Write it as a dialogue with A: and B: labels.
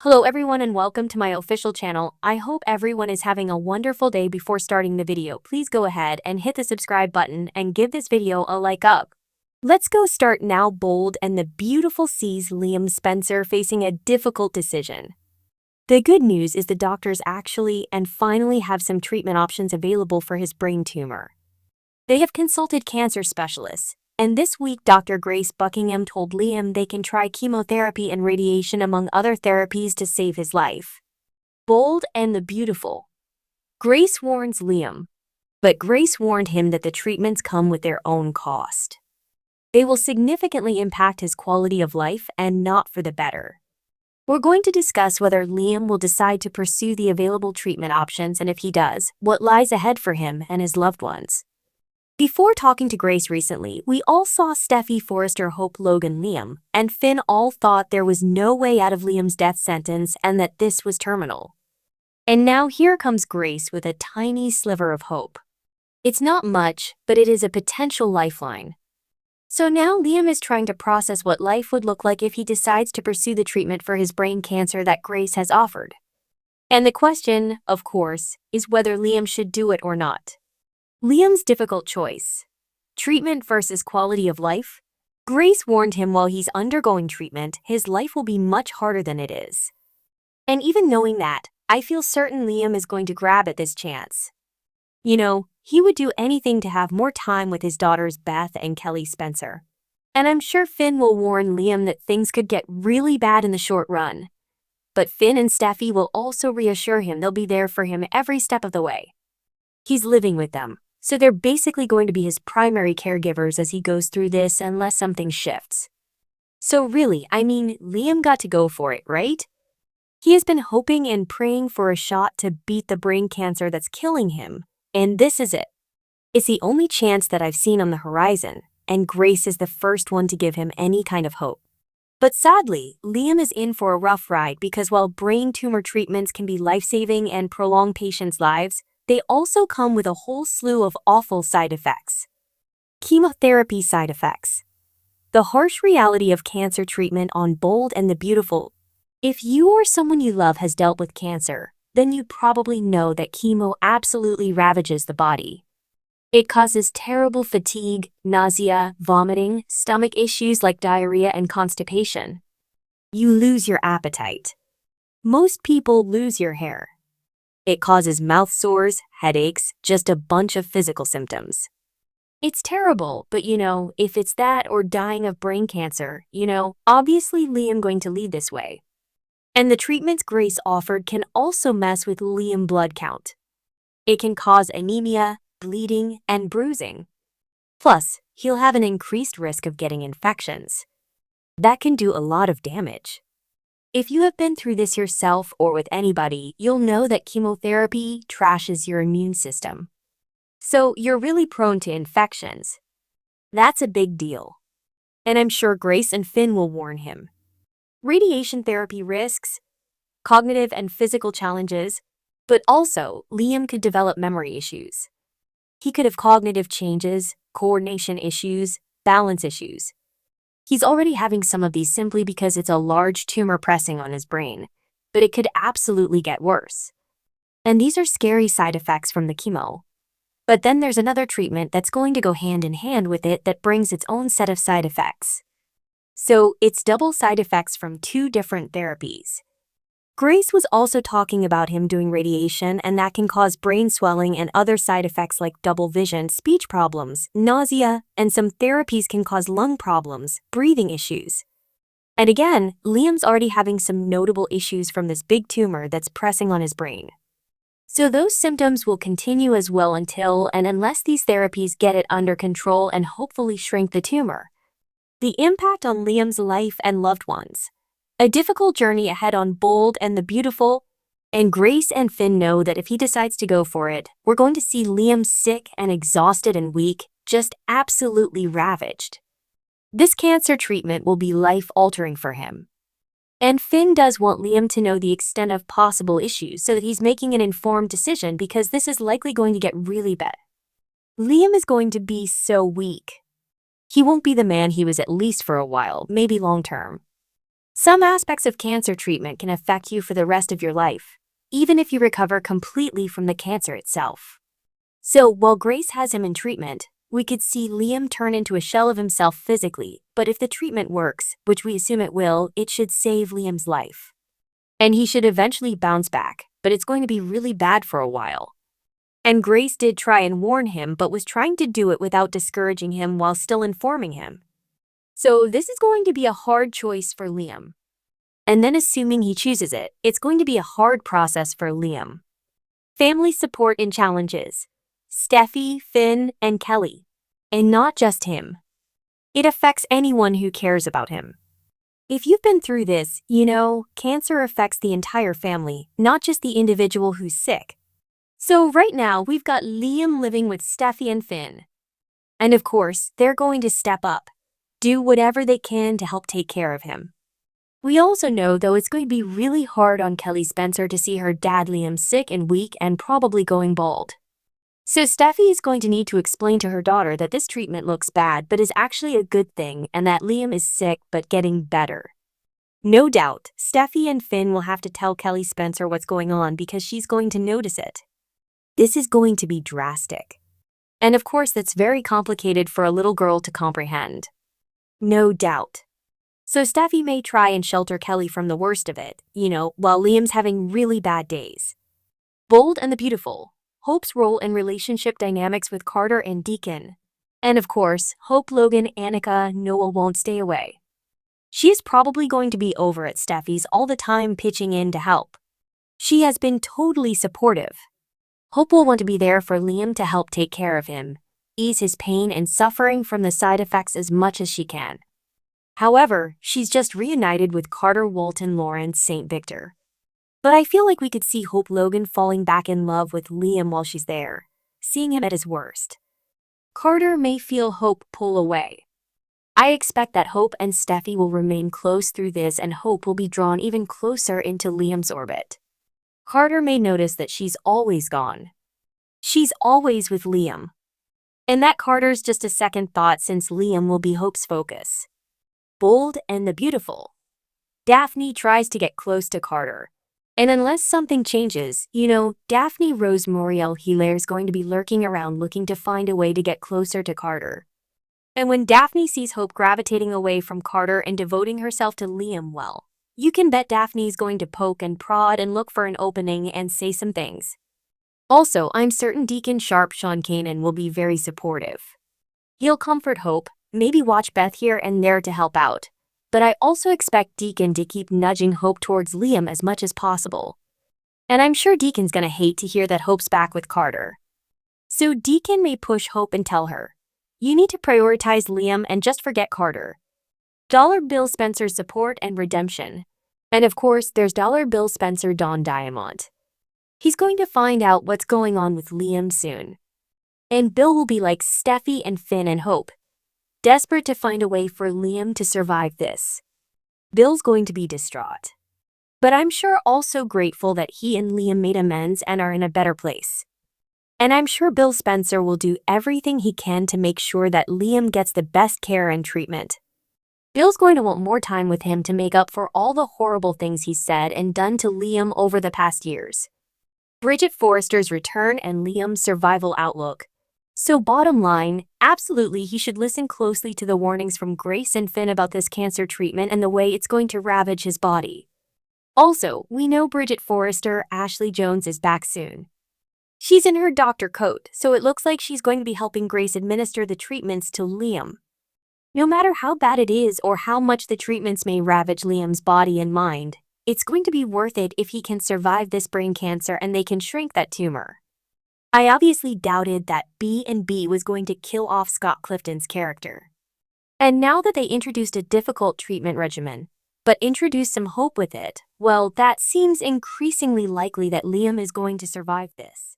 A: Hello everyone and welcome to my official channel. I hope everyone is having a wonderful day. Before starting the video, please go ahead and hit the subscribe button and give this video a like up. Let's go start now. Bold and the Beautiful sees Liam Spencer facing a difficult decision. The good news is the doctors actually and finally have some treatment options available for his brain tumor. They have consulted cancer specialists. And this week, Dr. Grace Buckingham told Liam they can try chemotherapy and radiation among other therapies to save his life. Bold and the Beautiful. Grace warns Liam. But Grace warned him that the treatments come with their own cost. They will significantly impact his quality of life and not for the better. We're going to discuss whether Liam will decide to pursue the available treatment options, and if he does, what lies ahead for him and his loved ones. Before talking to Grace recently, we all saw Steffi, Forrester, Hope, Logan, Liam, and Finn all thought there was no way out of Liam's death sentence and that this was terminal. And now here comes Grace with a tiny sliver of hope. It's not much, but it is a potential lifeline. So now Liam is trying to process what life would look like if he decides to pursue the treatment for his brain cancer that Grace has offered. And the question, of course, is whether Liam should do it or not. Liam's difficult choice. Treatment versus quality of life? Grace warned him while he's undergoing treatment, his life will be much harder than it is. And even knowing that, I feel certain Liam is going to grab at this chance. You know, he would do anything to have more time with his daughters Beth and Kelly Spencer. And I'm sure Finn will warn Liam that things could get really bad in the short run. But Finn and Steffi will also reassure him they'll be there for him every step of the way. He's living with them. So they're basically going to be his primary caregivers as he goes through this unless something shifts. So really, Liam got to go for it, right? He has been hoping and praying for a shot to beat the brain cancer that's killing him, and this is it. It's the only chance that I've seen on the horizon, and Grace is the first one to give him any kind of hope. But sadly, Liam is in for a rough ride because while brain tumor treatments can be life-saving and prolong patients' lives, they also come with a whole slew of awful side effects. Chemotherapy side effects. The harsh reality of cancer treatment on Bold and the Beautiful. If you or someone you love has dealt with cancer, then you probably know that chemo absolutely ravages the body. It causes terrible fatigue, nausea, vomiting, stomach issues like diarrhea and constipation. You lose your appetite. Most people lose your hair. It causes mouth sores, headaches, just a bunch of physical symptoms. It's terrible, but if it's that or dying of brain cancer, obviously Liam going to lead this way. And the treatments Grace offered can also mess with Liam blood count. It can cause anemia, bleeding, and bruising. Plus, he'll have an increased risk of getting infections. That can do a lot of damage. If you have been through this yourself or with anybody, you'll know that chemotherapy trashes your immune system. So you're really prone to infections. That's a big deal. And I'm sure Grace and Finn will warn him. Radiation therapy risks, cognitive and physical challenges, but also Liam could develop memory issues. He could have cognitive changes, coordination issues, balance issues. He's already having some of these simply because it's a large tumor pressing on his brain, but it could absolutely get worse. And these are scary side effects from the chemo. But then there's another treatment that's going to go hand in hand with it that brings its own set of side effects. So it's double side effects from two different therapies. Grace was also talking about him doing radiation, and that can cause brain swelling and other side effects like double vision, speech problems, nausea, and some therapies can cause lung problems, breathing issues. And again, Liam's already having some notable issues from this big tumor that's pressing on his brain. So those symptoms will continue as well until and unless these therapies get it under control and hopefully shrink the tumor. The impact on Liam's life and loved ones. A difficult journey ahead on Bold and the Beautiful, and Grace and Finn know that if he decides to go for it, we're going to see Liam sick and exhausted and weak, just absolutely ravaged. This cancer treatment will be life-altering for him. And Finn does want Liam to know the extent of possible issues so that he's making an informed decision because this is likely going to get really bad. Liam is going to be so weak. He won't be the man he was at least for a while, maybe long-term. Some aspects of cancer treatment can affect you for the rest of your life, even if you recover completely from the cancer itself. So, while Grace has him in treatment, we could see Liam turn into a shell of himself physically, but if the treatment works, which we assume it will, it should save Liam's life. And he should eventually bounce back, but it's going to be really bad for a while. And Grace did try and warn him, but was trying to do it without discouraging him while still informing him. So this is going to be a hard choice for Liam. And then assuming he chooses it, it's going to be a hard process for Liam. Family support in challenges. Steffi, Finn, and Kelly. And not just him. It affects anyone who cares about him. If you've been through this, you know, cancer affects the entire family, not just the individual who's sick. So right now, we've got Liam living with Steffi and Finn. And of course, they're going to step up, do whatever they can to help take care of him. We also know, though, it's going to be really hard on Kelly Spencer to see her dad Liam sick and weak and probably going bald. So Steffi is going to need to explain to her daughter that this treatment looks bad but is actually a good thing and that Liam is sick but getting better. No doubt, Steffi and Finn will have to tell Kelly Spencer what's going on because she's going to notice it. This is going to be drastic. And of course, that's very complicated for a little girl to comprehend. No doubt. So Steffi may try and shelter Kelly from the worst of it, you know, while Liam's having really bad days. Bold and the Beautiful. Hope's role in relationship dynamics with Carter and Deacon. And of course, Hope, Logan, Annika, Noah won't stay away. She is probably going to be over at Steffi's all the time pitching in to help. She has been totally supportive. Hope will want to be there for Liam to help take care of him, ease his pain and suffering from the side effects as much as she can. However, she's just reunited with Carter, Walton, Lawrence, St. Victor. But I feel like we could see Hope Logan falling back in love with Liam while she's there, seeing him at his worst. Carter may feel Hope pull away. I expect that Hope and Steffi will remain close through this and Hope will be drawn even closer into Liam's orbit. Carter may notice that she's always gone. She's always with Liam. And that Carter's just a second thought since Liam will be Hope's focus. Bold and the Beautiful. Daphne tries to get close to Carter. And unless something changes, you know, Daphne Rose Muriel Hilaire's going to be lurking around looking to find a way to get closer to Carter. And when Daphne sees Hope gravitating away from Carter and devoting herself to Liam, well, you can bet Daphne's going to poke and prod and look for an opening and say some things. Also, I'm certain Deacon Sharp Sean Kanan will be very supportive. He'll comfort Hope, maybe watch Beth here and there to help out. But I also expect Deacon to keep nudging Hope towards Liam as much as possible. And I'm sure Deacon's gonna hate to hear that Hope's back with Carter. So Deacon may push Hope and tell her, you need to prioritize Liam and just forget Carter. Dollar Bill Spencer's support and redemption. And of course, there's Dollar Bill Spencer Don Diamond. He's going to find out what's going on with Liam soon. And Bill will be like Steffi and Finn and Hope, desperate to find a way for Liam to survive this. Bill's going to be distraught. But I'm sure also grateful that he and Liam made amends and are in a better place. And I'm sure Bill Spencer will do everything he can to make sure that Liam gets the best care and treatment. Bill's going to want more time with him to make up for all the horrible things he's said and done to Liam over the past years. Bridget Forrester's return and Liam's survival outlook. So bottom line, absolutely he should listen closely to the warnings from Grace and Finn about this cancer treatment and the way it's going to ravage his body. Also, we know Bridget Forrester, Ashley Jones, is back soon. She's in her doctor coat, so it looks like she's going to be helping Grace administer the treatments to Liam. No matter how bad it is or how much the treatments may ravage Liam's body and mind, it's going to be worth it if he can survive this brain cancer and they can shrink that tumor. I obviously doubted that B&B was going to kill off Scott Clifton's character. And now that they introduced a difficult treatment regimen, but introduced some hope with it, well, that seems increasingly likely that Liam is going to survive this.